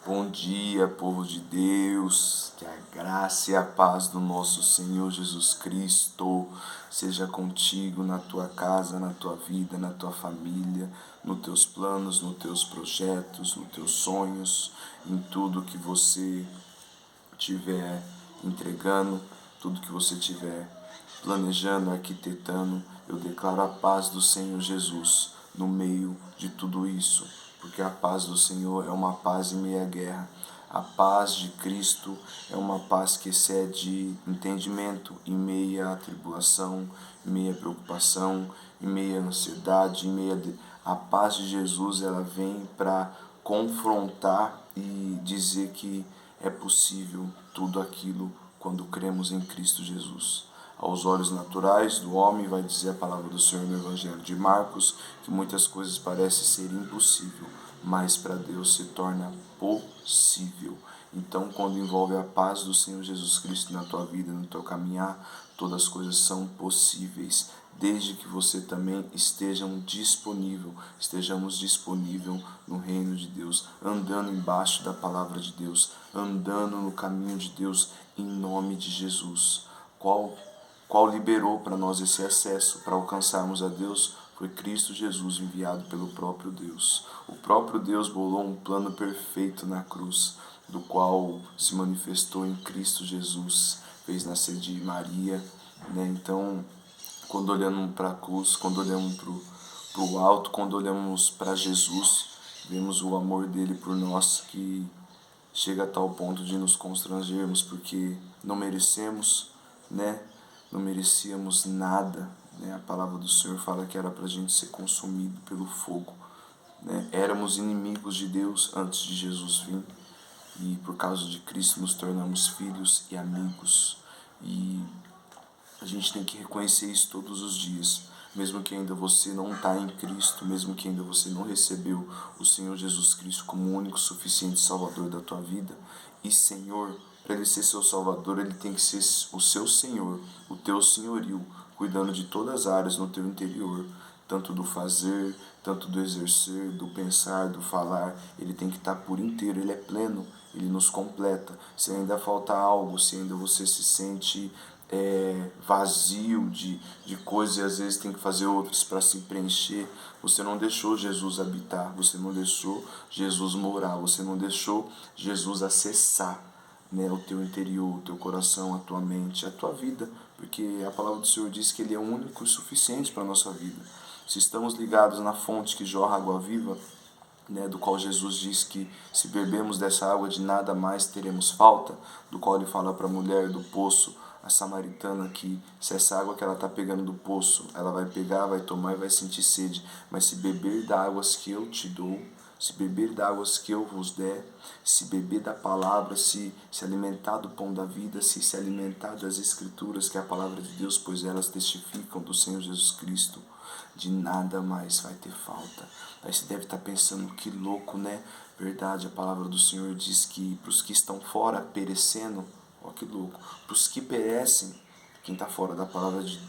Bom dia, povo de Deus, que a graça e a paz do nosso Senhor Jesus Cristo seja contigo na tua casa, na tua vida, na tua família, nos teus planos, nos teus projetos, nos teus sonhos, em tudo que você estiver entregando, tudo que você estiver planejando, arquitetando. Eu declaro a paz do Senhor Jesus no meio de tudo isso, porque a paz do Senhor é uma paz em meio à guerra. A paz de Cristo é uma paz que excede entendimento em meio à tribulação, em meio à preocupação, em meio à ansiedade, em meio a paz de Jesus, ela vem para confrontar e dizer que é possível tudo aquilo quando cremos em Cristo Jesus. Aos olhos naturais do homem, vai dizer a palavra do Senhor no Evangelho de Marcos, que muitas coisas parecem ser impossível, mas para Deus se torna possível. Então, quando envolve a paz do Senhor Jesus Cristo na tua vida, no teu caminhar, todas as coisas são possíveis, desde que você também estejamos disponível no reino de Deus, andando embaixo da palavra de Deus, andando no caminho de Deus, em nome de Jesus. Qual liberou para nós esse acesso para alcançarmos a Deus? Foi Cristo Jesus, enviado pelo próprio Deus. O próprio Deus bolou um plano perfeito na cruz, do qual se manifestou em Cristo Jesus, fez nascer de Maria, né? Então, quando olhamos para a cruz, quando olhamos para o alto, quando olhamos para Jesus, vemos o amor dele por nós, que chega a tal ponto de nos constrangermos, porque não merecemos, né? Não merecíamos nada, né? A palavra do Senhor fala que era para a gente ser consumido pelo fogo, né? Éramos inimigos de Deus antes de Jesus vir, e por causa de Cristo nos tornamos filhos e amigos. E a gente tem que reconhecer isso todos os dias. Mesmo que ainda você não está em Cristo, mesmo que ainda você não recebeu o Senhor Jesus Cristo como o único suficiente Salvador da tua vida e Senhor, para Ele ser seu Salvador, Ele tem que ser o seu Senhor, o teu senhorio, cuidando de todas as áreas no teu interior, tanto do fazer, tanto do exercer, do pensar, do falar. Ele tem que estar por inteiro, Ele é pleno, Ele nos completa. Se ainda falta algo, se ainda você se sente vazio de coisas e às vezes tem que fazer outras para se preencher, você não deixou Jesus habitar, você não deixou Jesus morar, você não deixou Jesus acessar, né, o teu interior, o teu coração, a tua mente, a tua vida, porque a palavra do Senhor diz que Ele é o único e suficiente para a nossa vida. Se estamos ligados na fonte que jorra água viva, né, do qual Jesus diz que se bebemos dessa água de nada mais teremos falta, do qual Ele fala para a mulher do poço, a samaritana, que se essa água que ela está pegando do poço, ela vai pegar, vai tomar e vai sentir sede, mas se beber das águas que eu te dou, se beber das águas que eu vos der, se beber da palavra, se alimentar do pão da vida, se alimentar das escrituras, que é a palavra de Deus, pois elas testificam do Senhor Jesus Cristo, de nada mais vai ter falta. Aí você deve estar pensando, que louco, né? Verdade, a palavra do Senhor diz que para os que estão fora perecendo, ó que louco, para os que perecem, quem está fora da palavra de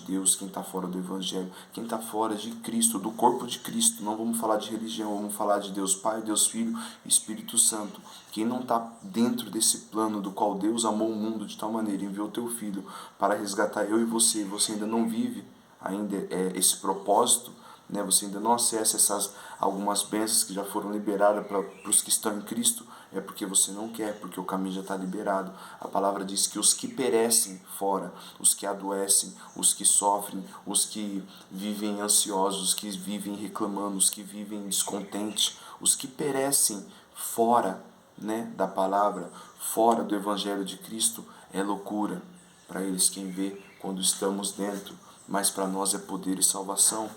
Deus, quem está fora do Evangelho, quem está fora de Cristo, do corpo de Cristo, não vamos falar de religião, vamos falar de Deus Pai, Deus Filho e Espírito Santo. Quem não está dentro desse plano do qual Deus amou o mundo de tal maneira, enviou teu Filho para resgatar eu e você ainda não vive ainda esse propósito, né? Você ainda não acessa essas algumas bênçãos que já foram liberadas para os que estão em Cristo, é porque você não quer, porque o caminho já está liberado. A palavra diz que os que perecem fora, os que adoecem, os que sofrem, os que vivem ansiosos, os que vivem reclamando, os que vivem descontentes, os que perecem fora, né, da palavra, fora do Evangelho de Cristo, é loucura para eles. Quem vê quando estamos dentro, mas para nós é poder e salvação.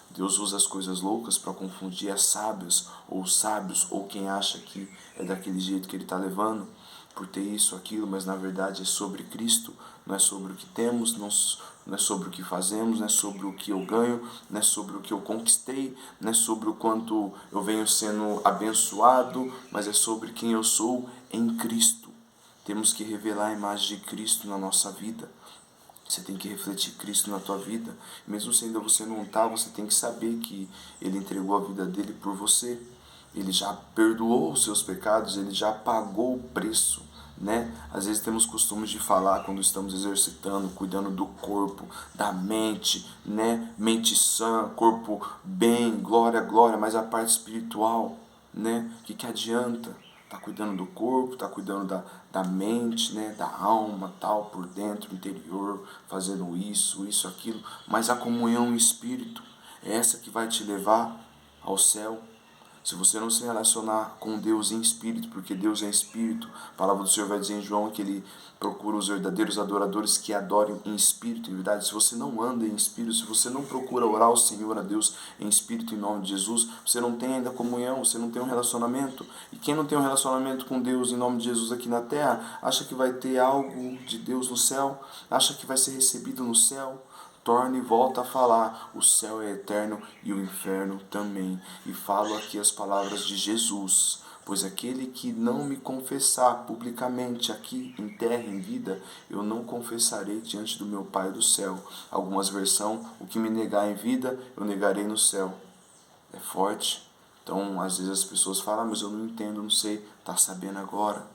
Deus usa as coisas loucas para confundir as sábias, ou os sábios, ou quem acha que é daquele jeito que ele está levando, por ter isso, aquilo, mas na verdade é sobre Cristo, não é sobre o que temos, não é sobre o que fazemos, não é sobre o que eu ganho, não é sobre o que eu conquistei, não é sobre o quanto eu venho sendo abençoado, mas é sobre quem eu sou em Cristo. Temos que revelar a imagem de Cristo na nossa vida. Você tem que refletir Cristo na tua vida. Mesmo se ainda você não está, você tem que saber que Ele entregou a vida dele por você. Ele já perdoou os seus pecados, ele já pagou o preço, né? Às vezes temos costume de falar quando estamos exercitando, cuidando do corpo, da mente, né? Mente sã, corpo bem, glória, glória, mas a parte espiritual, né? O que adianta? Tá cuidando do corpo, tá cuidando da mente, né? Da alma, tal, por dentro, interior, fazendo isso, aquilo, mas a comunhão em espírito é essa que vai te levar ao céu. Se você não se relacionar com Deus em espírito, porque Deus é espírito, a palavra do Senhor vai dizer em João que ele procura os verdadeiros adoradores que adorem em espírito, em verdade. Se você não anda em espírito, se você não procura orar ao Senhor, a Deus em espírito, em nome de Jesus, você não tem ainda comunhão, você não tem um relacionamento. E quem não tem um relacionamento com Deus em nome de Jesus aqui na terra, acha que vai ter algo de Deus no céu, acha que vai ser recebido no céu. Torna e volta a falar, o céu é eterno e o inferno também. E falo aqui as palavras de Jesus, pois aquele que não me confessar publicamente aqui em terra, em vida, eu não confessarei diante do meu Pai do céu. Algumas versões, o que me negar em vida, eu negarei no céu. É forte. Então, às vezes as pessoas falam, mas eu não entendo, não sei. Tá sabendo agora.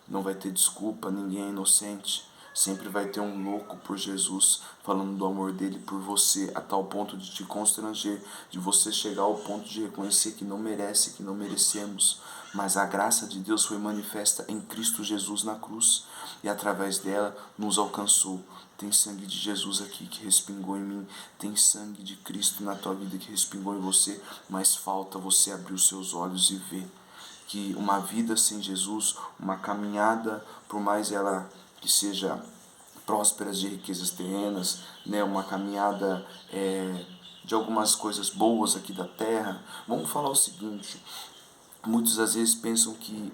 Não vai ter desculpa, ninguém é inocente. Sempre vai ter um louco por Jesus, falando do amor dele por você, a tal ponto de te constranger, de você chegar ao ponto de reconhecer que não merece, que não merecemos. Mas a graça de Deus foi manifesta em Cristo Jesus na cruz, e através dela nos alcançou. Tem sangue de Jesus aqui que respingou em mim, tem sangue de Cristo na tua vida que respingou em você, mas falta você abrir os seus olhos e ver que uma vida sem Jesus, uma caminhada, por mais ela que seja próspera de riquezas terrenas, né, uma caminhada de algumas coisas boas aqui da terra. Vamos falar o seguinte: muitos às vezes pensam que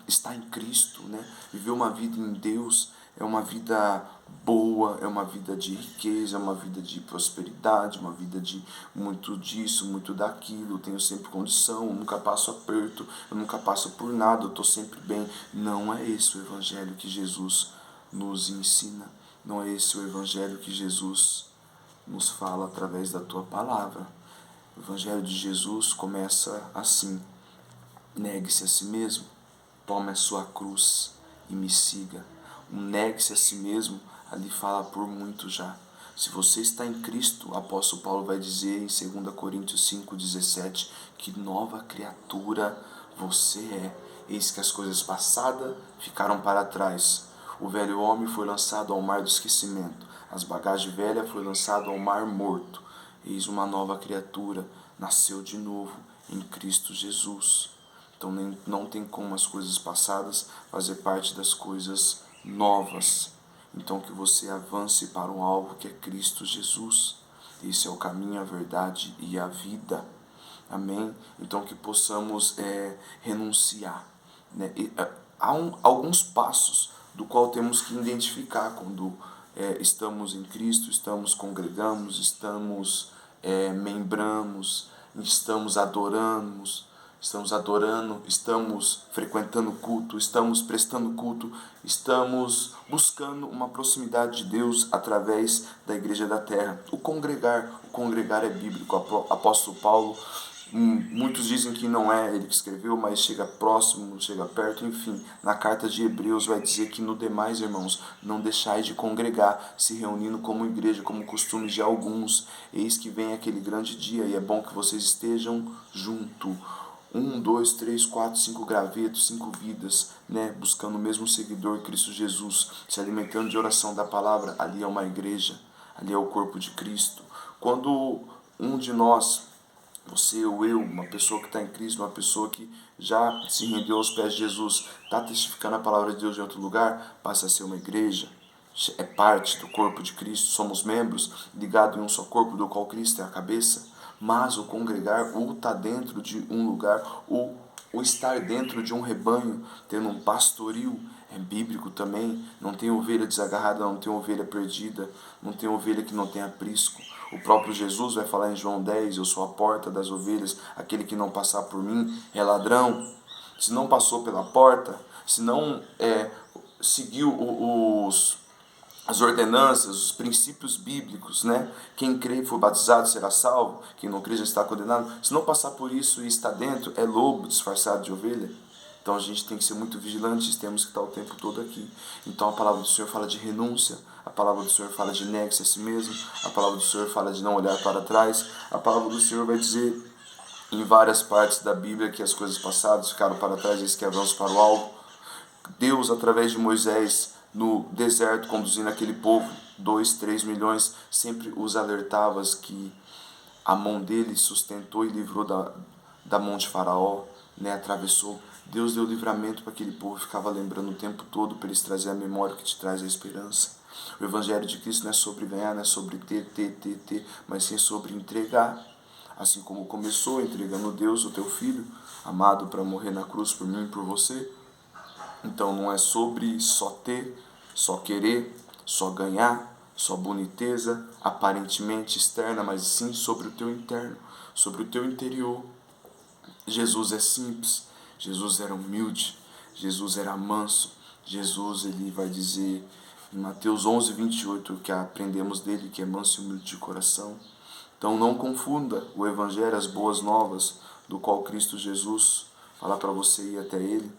estar em Cristo, né, viver uma vida em Deus, é uma vida boa, é uma vida de riqueza, é uma vida de prosperidade, uma vida de muito disso, muito daquilo, eu tenho sempre condição, eu nunca passo aperto, eu nunca passo por nada, eu estou sempre bem. Não é esse o evangelho que Jesus nos ensina, não é esse o evangelho que Jesus nos fala através da tua palavra. O evangelho de Jesus começa assim: negue-se a si mesmo, tome a sua cruz e me siga. Um negue-se a si mesmo, ali fala por muito já. Se você está em Cristo, o apóstolo Paulo vai dizer em 2 Coríntios 5,17, que nova criatura você é. Eis que as coisas passadas ficaram para trás. O velho homem foi lançado ao mar do esquecimento. As bagagens velhas foi lançado ao mar morto. Eis uma nova criatura, nasceu de novo em Cristo Jesus. Então não tem como as coisas passadas fazer parte das coisas novas. Então que você avance para um alvo que é Cristo Jesus. Esse é o caminho, a verdade e a vida. Amém? Então que possamos renunciar. Né? Há alguns passos do qual temos que identificar quando estamos em Cristo, estamos congregamos, estamos membramos, estamos adorando, estamos frequentando culto, estamos prestando culto, estamos buscando uma proximidade de Deus através da igreja da terra. O congregar é bíblico. O apóstolo Paulo, muitos dizem que não é ele que escreveu, mas chega próximo, chega perto, enfim. Na carta de Hebreus vai dizer que no demais, irmãos, não deixais de congregar, se reunindo como igreja, como costume de alguns. Eis que vem aquele grande dia e é bom que vocês estejam junto. 1, 2, 3, 4, 5 gravetos, 5 vidas, né? Buscando o mesmo seguidor, Cristo Jesus, se alimentando de oração da palavra. Ali é uma igreja, ali é o corpo de Cristo. Quando um de nós, você ou eu, uma pessoa que está em Cristo, uma pessoa que já se rendeu aos pés de Jesus, está testificando a palavra de Deus em outro lugar, passa a ser uma igreja, é parte do corpo de Cristo, somos membros ligados em um só corpo, do qual Cristo é a cabeça. Mas o congregar, ou estar dentro de um lugar, ou estar dentro de um rebanho, tendo um pastoril, é bíblico também. Não tem ovelha desagarrada, não tem ovelha perdida, não tem ovelha que não tenha aprisco. O próprio Jesus vai falar em João 10, eu sou a porta das ovelhas, aquele que não passar por mim é ladrão. Se não passou pela porta, se não seguiu as ordenanças, os princípios bíblicos, né? Quem crê e for batizado será salvo, quem não crê já está condenado. Se não passar por isso e está dentro, é lobo disfarçado de ovelha. Então a gente tem que ser muito vigilantes, temos que estar o tempo todo aqui. Então a palavra do Senhor fala de renúncia, a palavra do Senhor fala de negue-se a si mesmo, a palavra do Senhor fala de não olhar para trás, a palavra do Senhor vai dizer em várias partes da Bíblia que as coisas passadas ficaram para trás e que avançam para o alvo. Deus, através de Moisés, no deserto, conduzindo aquele povo, 2, 3 milhões, sempre os alertava que a mão dele sustentou e livrou da mão de Faraó, né? Atravessou. Deus deu livramento para aquele povo, ficava lembrando o tempo todo para eles trazer a memória que te traz a esperança. O Evangelho de Cristo não é sobre ganhar, não é sobre ter, mas sim sobre entregar. Assim como começou entregando Deus, o teu Filho, amado para morrer na cruz por mim e por você. Então não é sobre só ter, só querer, só ganhar, só boniteza, aparentemente externa, mas sim sobre o teu interno, sobre o teu interior. Jesus é simples, Jesus era humilde, Jesus era manso, Jesus, ele vai dizer em Mateus 11, 28, que aprendemos dele, que é manso e humilde de coração. Então não confunda o Evangelho, as boas novas, do qual Cristo Jesus fala para você ir até ele,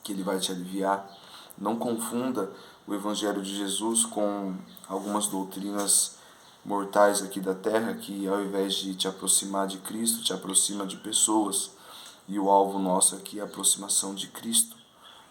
que ele vai te aliviar. Não confunda o Evangelho de Jesus com algumas doutrinas mortais aqui da terra, que ao invés de te aproximar de Cristo, te aproxima de pessoas. E o alvo nosso aqui é a aproximação de Cristo,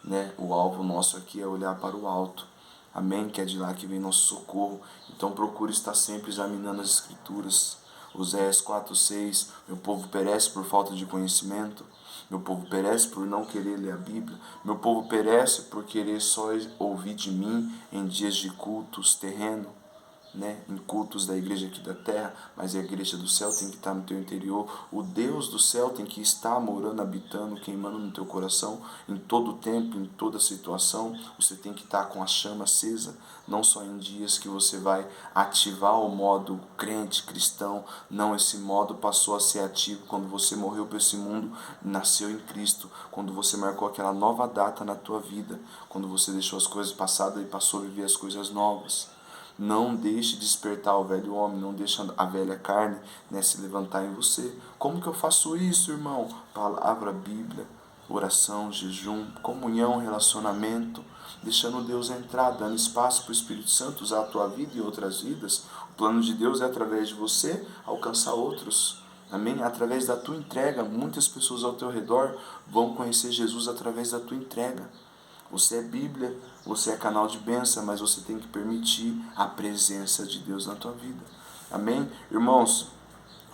né? O alvo nosso aqui é olhar para o alto. Amém? Que é de lá que vem nosso socorro. Então procure estar sempre examinando as Escrituras. Oséias 4:6, meu povo perece por falta de conhecimento. Meu povo perece por não querer ler a Bíblia. Meu povo perece por querer só ouvir de mim em dias de cultos terrenos, né, em cultos da igreja aqui da terra, mas a igreja do céu tem que estar no teu interior. O Deus do céu tem que estar morando, habitando, queimando no teu coração em todo tempo, em toda situação. Você tem que estar com a chama acesa, não só em dias que você vai ativar o modo crente, cristão. Não, esse modo passou a ser ativo quando você morreu para esse mundo, nasceu em Cristo, quando você marcou aquela nova data na tua vida, quando você deixou as coisas passadas e passou a viver as coisas novas. Não deixe despertar o velho homem, não deixe a velha carne, né, se levantar em você. Como que eu faço isso, irmão? Palavra, Bíblia, oração, jejum, comunhão, relacionamento, deixando Deus entrar, dando espaço para o Espírito Santo usar a tua vida e outras vidas. O plano de Deus é através de você alcançar outros. Amém? Através da tua entrega, muitas pessoas ao teu redor vão conhecer Jesus através da tua entrega. Você é Bíblia, você é canal de bênção, mas você tem que permitir a presença de Deus na tua vida. Amém? Irmãos,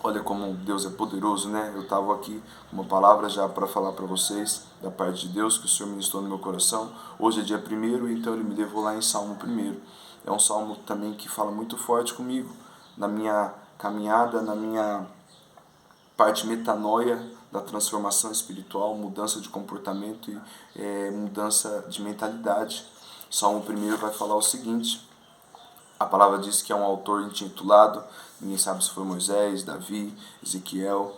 olha como Deus é poderoso, né? Eu estava aqui com uma palavra já para falar para vocês, da parte de Deus, que o Senhor ministrou no meu coração. Hoje é dia 1º, então Ele me levou lá em Salmo 1º. É um salmo também que fala muito forte comigo, na minha caminhada, na minha parte metanoia da transformação espiritual, mudança de comportamento e mudança de mentalidade. Salmo 1 vai falar o seguinte: a palavra diz que é um autor intitulado, ninguém sabe se foi Moisés, Davi, Ezequiel,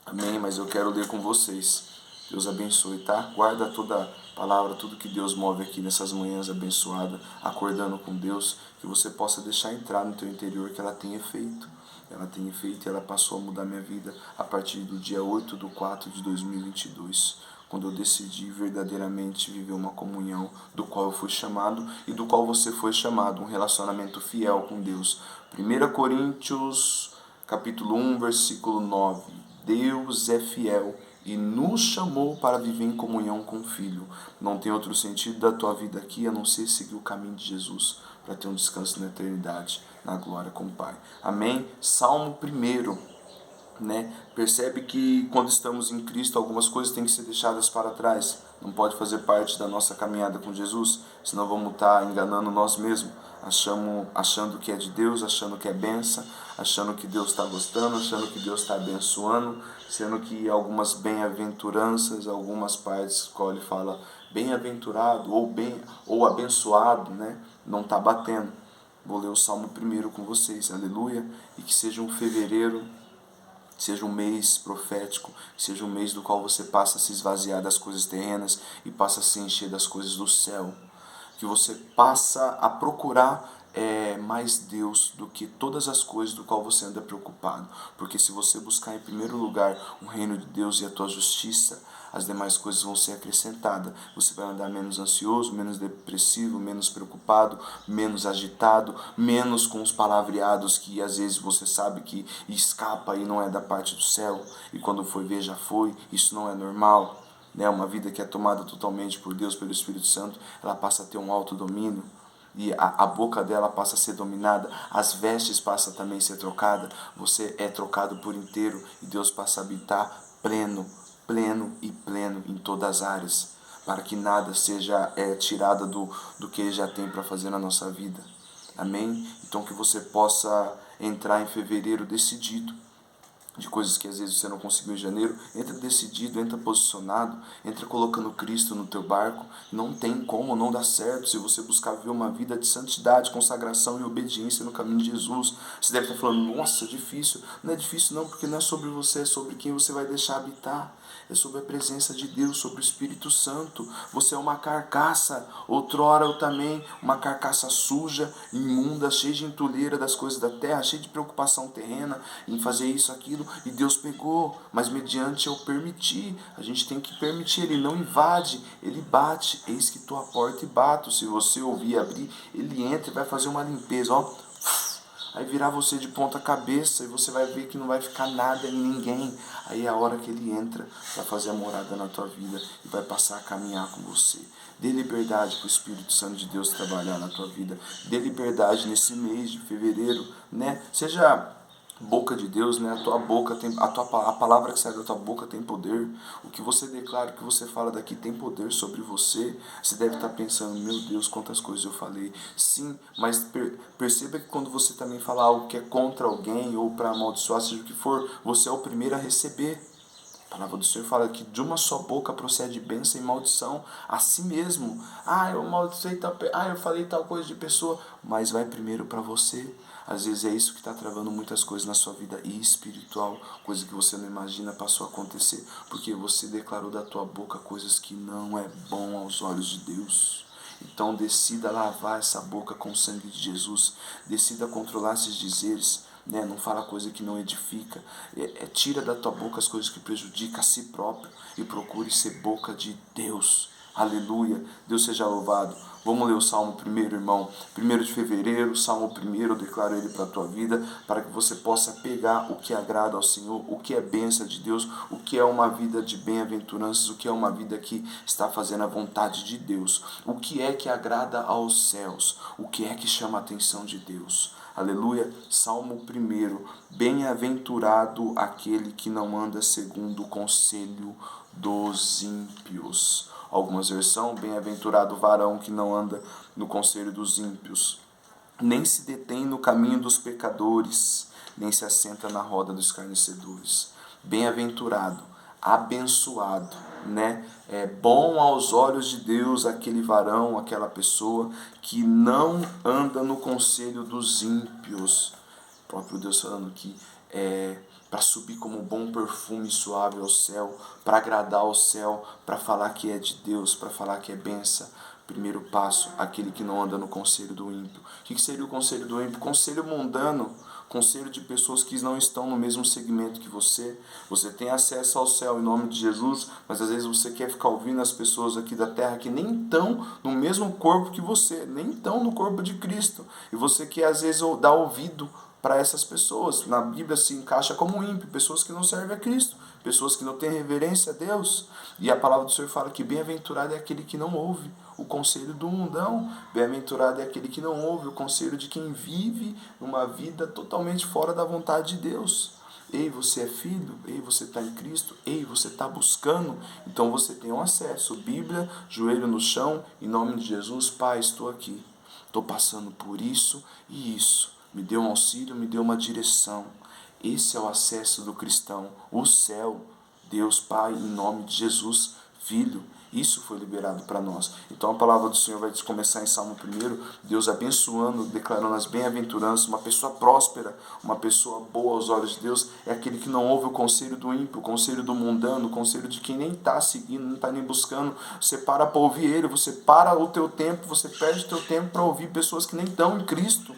amém, mas eu quero ler com vocês. Deus abençoe, tá? Guarda toda a palavra, tudo que Deus move aqui nessas manhãs abençoadas, acordando com Deus, que você possa deixar entrar no teu interior, que ela tem efeito. Ela tem efeito e ela passou a mudar minha vida a partir do dia 8/4/2022, quando eu decidi verdadeiramente viver uma comunhão do qual eu fui chamado e do qual você foi chamado, um relacionamento fiel com Deus. 1 Coríntios, capítulo 1, versículo 9. Deus é fiel e nos chamou para viver em comunhão com o Filho. Não tem outro sentido da tua vida aqui a não ser seguir o caminho de Jesus, para ter um descanso na eternidade, na glória com o Pai. Amém? Salmo 1, né? Percebe que quando estamos em Cristo, algumas coisas têm que ser deixadas para trás. Não pode fazer parte da nossa caminhada com Jesus, senão vamos estar enganando nós mesmos, achando que é de Deus, achando que é benção, achando que Deus está gostando, achando que Deus está abençoando, sendo que algumas bem-aventuranças, algumas partes, qual ele fala bem-aventurado ou abençoado, né? Não está batendo. Vou ler o Salmo 1 com vocês, aleluia, e que seja um fevereiro, seja um mês profético, seja um mês do qual você passa a se esvaziar das coisas terrenas e passa a se encher das coisas do céu. que você passa a procurar mais Deus do que todas as coisas do qual você anda preocupado. Porque se você buscar em primeiro lugar o reino de Deus e a tua justiça, as demais coisas vão ser acrescentadas. Você vai andar menos ansioso, menos depressivo, menos preocupado, menos agitado, menos com os palavreados que às vezes você sabe que escapa e não é da parte do céu, e quando foi ver já foi. Isso não é normal, né? Uma vida que é tomada totalmente por Deus, pelo Espírito Santo, ela passa a ter um autodomínio, e a boca dela passa a ser dominada, as vestes passam também a ser trocadas, você é trocado por inteiro, e Deus passa a habitar pleno, pleno e pleno em todas as áreas, para que nada seja tirado do que Ele já tem para fazer na nossa vida. Amém? Então que você possa entrar em fevereiro decidido, de coisas que às vezes você não conseguiu em janeiro. Entra decidido, entra posicionado, entra colocando Cristo no teu barco. Não tem como não dar certo se você buscar viver uma vida de santidade, consagração e obediência no caminho de Jesus. Você deve estar falando, nossa, difícil. Não é difícil não, porque não é sobre você, é sobre quem você vai deixar habitar. É sobre a presença de Deus, sobre o Espírito Santo. Você é uma carcaça, outrora eu também, uma carcaça suja, imunda, cheia de entulheira das coisas da terra, cheia de preocupação terrena, em fazer isso, aquilo, e Deus pegou, mas mediante eu permitir. A gente tem que permitir, Ele não invade, Ele bate. Eis que tua porta e bato. Se você ouvir e abrir, Ele entra e vai fazer uma limpeza, ó. Aí virar você de ponta cabeça, e você vai ver que não vai ficar nada em ninguém. Aí é a hora que Ele entra para fazer a morada na tua vida e vai passar a caminhar com você. Dê liberdade para o Espírito Santo de Deus trabalhar na tua vida. Dê liberdade nesse mês de fevereiro, né? Seja boca de Deus, né? A tua boca tem a palavra que sai da tua boca tem poder. O que você declara, o que você fala daqui tem poder sobre você. Você deve estar pensando, meu Deus, quantas coisas eu falei. Sim, mas perceba que quando você também fala algo que é contra alguém ou para amaldiçoar, seja o que for, você é o primeiro a receber. A palavra do Senhor fala que de uma só boca procede bênção e maldição a si mesmo. Eu amaldiçoei tal, eu falei tal coisa de pessoa, mas vai primeiro para você. Às vezes é isso que está travando muitas coisas na sua vida espiritual, coisa que você não imagina passou a acontecer, porque você declarou da tua boca coisas que não é bom aos olhos de Deus. Então decida lavar essa boca com o sangue de Jesus, decida controlar esses dizeres, né? Não fala coisa que não edifica, tira da tua boca as coisas que prejudicam a si próprio e procure ser boca de Deus. Aleluia, Deus seja louvado. Vamos ler o Salmo 1º, irmão. 1º de fevereiro, Salmo 1º, eu declaro ele para a tua vida, para que você possa pegar o que agrada ao Senhor, o que é bênção de Deus, o que é uma vida de bem-aventuranças, o que é uma vida que está fazendo a vontade de Deus, o que é que agrada aos céus, o que é que chama a atenção de Deus. Aleluia. Salmo 1º. Bem-aventurado aquele que não anda segundo o conselho dos ímpios. Algumas versões, bem-aventurado o varão que não anda no conselho dos ímpios, nem se detém no caminho dos pecadores, nem se assenta na roda dos escarnecedores. Bem-aventurado, abençoado, né? É bom aos olhos de Deus aquele varão, aquela pessoa que não anda no conselho dos ímpios. O próprio Deus falando que para subir como um bom perfume suave ao céu, para agradar ao céu, para falar que é de Deus, para falar que é benção. Primeiro passo, aquele que não anda no conselho do ímpio. O que seria o conselho do ímpio? Conselho mundano, conselho de pessoas que não estão no mesmo segmento que você. Você tem acesso ao céu em nome de Jesus, mas às vezes você quer ficar ouvindo as pessoas aqui da terra que nem estão no mesmo corpo que você, nem estão no corpo de Cristo. E você quer às vezes dar ouvido para essas pessoas. Na Bíblia se encaixa como ímpio, pessoas que não servem a Cristo, pessoas que não têm reverência a Deus. E a palavra do Senhor fala que bem-aventurado é aquele que não ouve o conselho do mundão, bem-aventurado é aquele que não ouve o conselho de quem vive uma vida totalmente fora da vontade de Deus. Ei, você é filho? Ei, você está em Cristo? Ei, você está buscando? Então você tem um acesso. Bíblia, joelho no chão, em nome de Jesus. Pai, estou aqui. Estou passando por isso e isso. Me dê um auxílio, me dê uma direção. Esse é o acesso do cristão. O céu, Deus Pai, em nome de Jesus, Filho. Isso foi liberado para nós. Então a palavra do Senhor vai começar em Salmo 1, Deus abençoando, declarando as bem-aventuranças. Uma pessoa próspera, uma pessoa boa aos olhos de Deus, é aquele que não ouve o conselho do ímpio, o conselho do mundano, o conselho de quem nem está seguindo, não está nem buscando. Você para ouvir ele, você para o teu tempo, você perde o teu tempo para ouvir pessoas que nem estão em Cristo.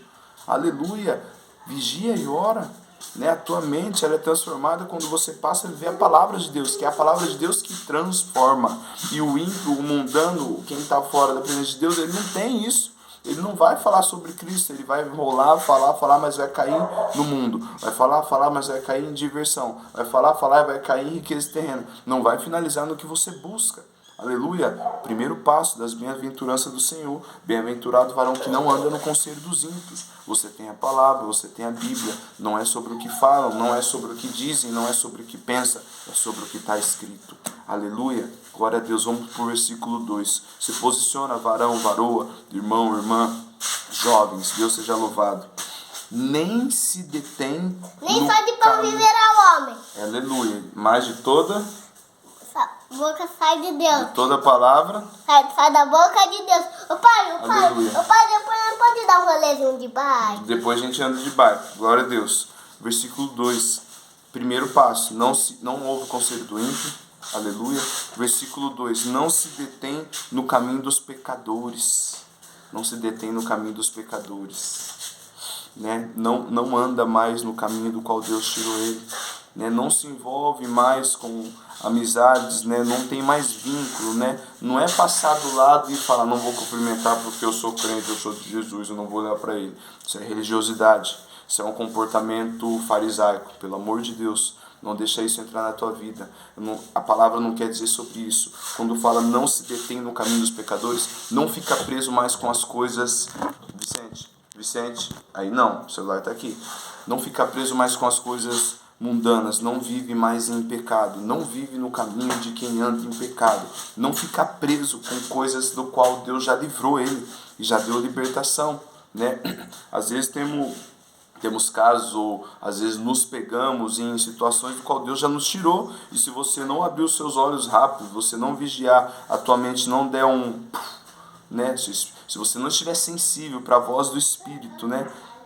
Aleluia! Vigia e ora. A tua mente ela é transformada quando você passa a viver a palavra de Deus, que é a palavra de Deus que transforma. E o ímpio, o mundano, quem está fora da presença de Deus, ele não tem isso. Ele não vai falar sobre Cristo, ele vai rolar, falar, mas vai cair no mundo. Vai falar, mas vai cair em diversão. Vai falar, e vai cair em riqueza terrena. Não vai finalizar no que você busca. Aleluia! Primeiro passo das bem-aventuranças do Senhor. Bem-aventurado o varão que não anda no conselho dos ímpios. Você tem a palavra, você tem a Bíblia. Não é sobre o que falam, não é sobre o que dizem, não é sobre o que pensam, é sobre o que está escrito. Aleluia! Glória a Deus. Vamos para o versículo 2. Se posiciona, varão, varoa, irmão, irmã, jovens. Deus seja louvado. Nem se detém. Nem só de pão viverá o homem. Aleluia. Mais de toda boca sai de Deus. De toda palavra sai da boca de Deus. O pai, depois não pode dar um rolezinho de bike. Depois a gente anda de bike. Glória a Deus. Versículo 2. Primeiro passo. Não ouve o conselho do ímpio. Aleluia. Versículo 2. Não se detém no caminho dos pecadores. Não se detém no caminho dos pecadores. Não anda mais no caminho do qual Deus tirou ele. Não se envolve mais com amizades, não tem mais vínculo, não é passar do lado e falar, não vou cumprimentar porque eu sou crente, eu sou de Jesus, eu não vou olhar para ele. Isso é religiosidade, isso é um comportamento farisaico, pelo amor de Deus, não deixa isso entrar na tua vida. A palavra não quer dizer sobre isso. Quando fala não se detém no caminho dos pecadores, não fica preso mais com as coisas. Vicente, aí não, o celular está aqui. Não fica preso mais com as coisas mundanas, não vive mais em pecado, não vive no caminho de quem anda em pecado, não fica preso com coisas do qual Deus já livrou ele e já deu libertação, Às vezes temos casos, ou às vezes nos pegamos em situações do qual Deus já nos tirou, e se você não abrir os seus olhos rápido, você não vigiar, a tua mente não der se você não estiver sensível para a voz do Espírito,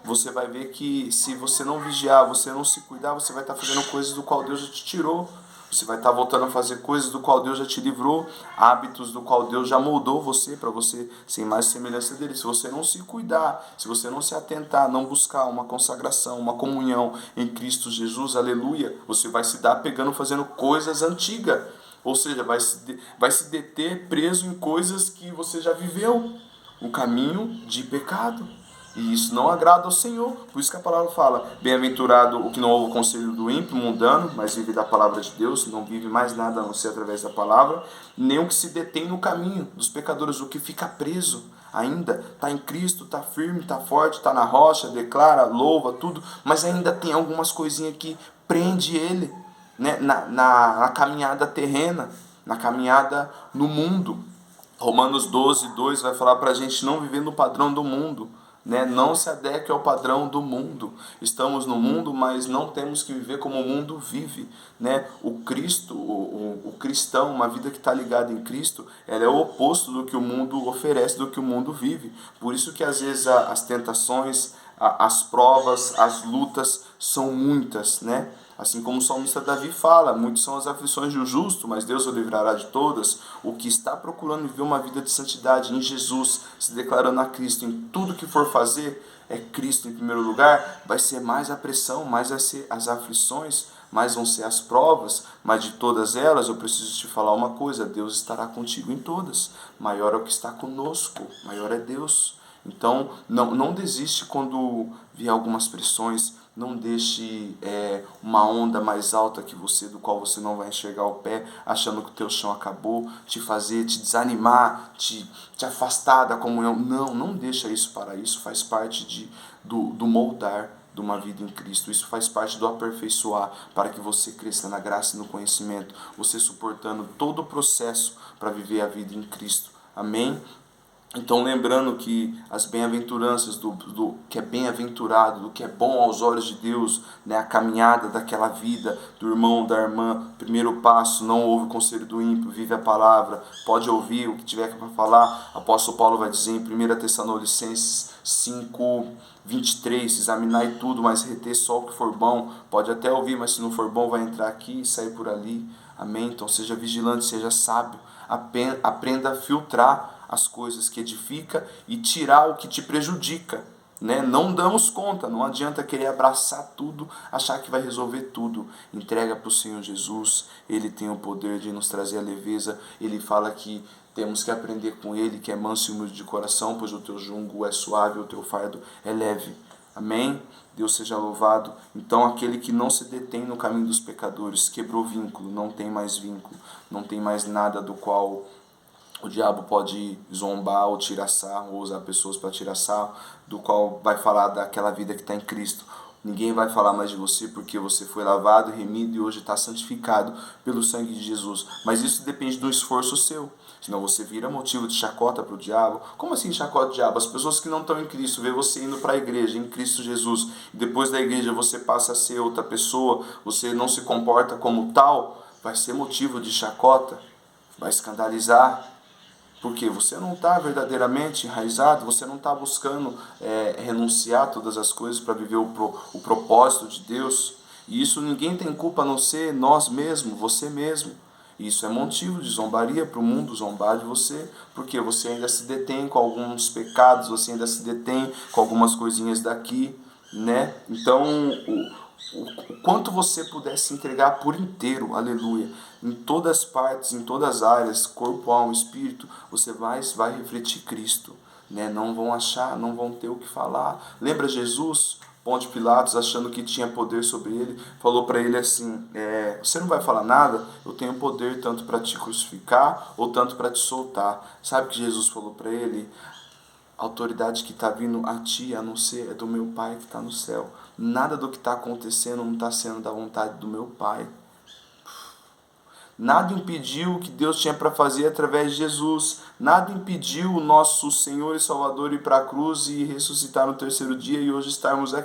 você vai ver que se você não vigiar, você não se cuidar, você vai estar fazendo coisas do qual Deus já te tirou. Você vai estar voltando a fazer coisas do qual Deus já te livrou, hábitos do qual Deus já moldou você, para você ser mais semelhança dele. Se você não se cuidar, se você não se atentar, não buscar uma consagração, uma comunhão em Cristo Jesus, aleluia, você vai se dar pegando, fazendo coisas antigas. Ou seja, vai se deter preso em coisas que você já viveu, um caminho de pecado. E isso não agrada ao Senhor. Por isso que a palavra fala, bem-aventurado o que não ouve o conselho do ímpio, mundano, mas vive da palavra de Deus, não vive mais nada a não ser através da palavra, nem o que se detém no caminho dos pecadores, o que fica preso ainda, está em Cristo, está firme, está forte, está na rocha, declara, louva, tudo, mas ainda tem algumas coisinhas que prende ele, na caminhada terrena, na caminhada no mundo. Romanos 12:2 vai falar para a gente não viver no padrão do mundo, não se adeque ao padrão do mundo. Estamos no mundo, mas não temos que viver como o mundo vive, O cristão, uma vida que está ligada em Cristo, ela é o oposto do que o mundo oferece, do que o mundo vive. Por isso que às vezes as tentações, as provas, as lutas são muitas, Assim como o salmista Davi fala, muitas são as aflições do justo, mas Deus o livrará de todas. O que está procurando viver uma vida de santidade em Jesus, se declarando a Cristo em tudo que for fazer, é Cristo em primeiro lugar, vai ser mais a pressão, mais vai ser as aflições, mais vão ser as provas, mas de todas elas eu preciso te falar uma coisa, Deus estará contigo em todas. Maior é o que está conosco, maior é Deus. Então não desiste quando vier algumas pressões. Não deixe uma onda mais alta que você, do qual você não vai enxergar o pé, achando que o teu chão acabou, te desanimar, te afastar da comunhão. Não deixa isso para isso, faz parte do moldar de uma vida em Cristo. Isso faz parte do aperfeiçoar, para que você cresça na graça e no conhecimento, você suportando todo o processo para viver a vida em Cristo. Amém? Então, lembrando que as bem-aventuranças do que é bem-aventurado, do que é bom aos olhos de Deus, né, a caminhada daquela vida do irmão, da irmã, primeiro passo, não ouve o conselho do ímpio, vive a palavra, pode ouvir o que tiver para falar. O apóstolo Paulo vai dizer em 1 Tessalonicenses 5:23, examinai tudo, mas reter só o que for bom. Pode até ouvir, mas se não for bom, vai entrar aqui e sair por ali. Amém? Então, seja vigilante, seja sábio, aprenda a filtrar as coisas que edifica e tirar o que te prejudica, né? Não damos conta, não adianta querer abraçar tudo, achar que vai resolver tudo. Entrega para o Senhor Jesus, Ele tem o poder de nos trazer a leveza. Ele fala que temos que aprender com Ele, que é manso e humilde de coração, pois o teu jugo é suave, o teu fardo é leve. Amém? Deus seja louvado. Então, aquele que não se detém no caminho dos pecadores, quebrou vínculo, não tem mais vínculo, não tem mais nada do qual o diabo pode zombar ou tirar sarro, ou usar pessoas para tirar sarro, do qual vai falar daquela vida que está em Cristo. Ninguém vai falar mais de você porque você foi lavado, remido e hoje está santificado pelo sangue de Jesus. Mas isso depende do esforço seu. Senão você vira motivo de chacota para o diabo. Como assim chacota do diabo? As pessoas que não estão em Cristo, vê você indo para a igreja, em Cristo Jesus, e depois da igreja você passa a ser outra pessoa, você não se comporta como tal, vai ser motivo de chacota, vai escandalizar. Porque você não está verdadeiramente enraizado, você não está buscando renunciar a todas as coisas para viver o propósito de Deus. E isso ninguém tem culpa a não ser nós mesmos, você mesmo. Isso é motivo de zombaria para o mundo zombar de você, porque você ainda se detém com alguns pecados, você ainda se detém com algumas coisinhas daqui, né? Então, o quanto você puder se entregar por inteiro, aleluia, em todas as partes, em todas as áreas, corpo, alma, espírito, você vai refletir Cristo, né? Não vão achar, não vão ter o que falar. Lembra Jesus? Ponte Pilatos, achando que tinha poder sobre ele, falou para ele assim, você não vai falar nada? Eu tenho poder tanto para te crucificar ou tanto para te soltar. Sabe o que Jesus falou para ele? A autoridade que está vindo a ti, a não ser, é do meu Pai que está no céu. Nada do que está acontecendo não está sendo da vontade do meu Pai. Nada impediu o que Deus tinha para fazer através de Jesus. Nada impediu o nosso Senhor e Salvador ir para a cruz e ressuscitar no terceiro dia e hoje estarmos aqui.